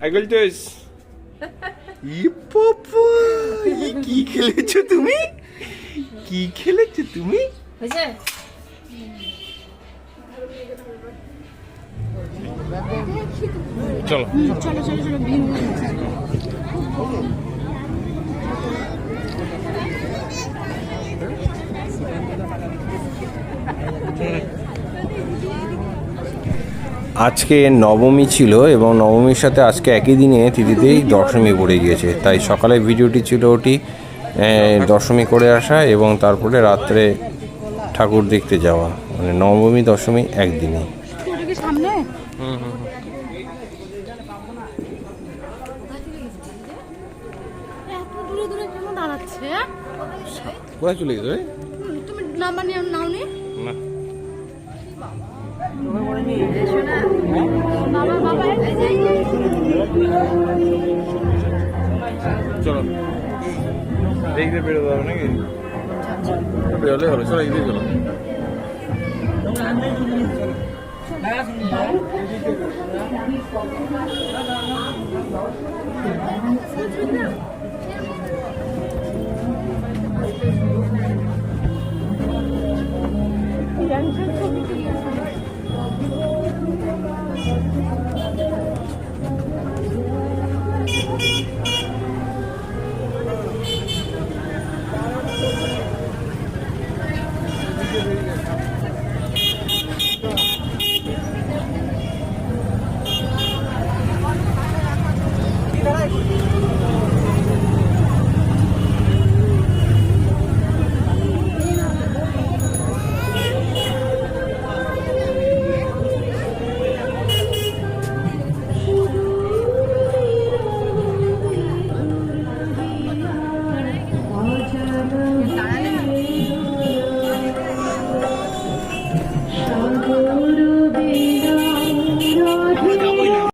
আগলটোস ই পাপা কি খেলেছো তুমি? কি খেলেছো তুমি? হয়েছে? চলো চলো চলো চলো বিন আজকে নবমী ছিল এবং নবমীর সাথে আজকে একই দিনে তিথিতেই দশমী পড়ে গিয়েছে, তাই সকালে ভিডিওটি ছিল ওটি দশমী করে আসা এবং তারপরে রাত্রে ঠাকুর দেখতে যাওয়া, মানে নবমী দশমী একদিনে। সামনে এত দূরে দূরে কেন দাঁড়াচ্ছে? কোথায় চলে গেছে? তুমি নাম্বার নিয়ে নাও নি? না বাবা বাবা চলো দেখতে বেরোতে হবে নাকি? বেরোলে হলো, চলো এগিয়ে চলো।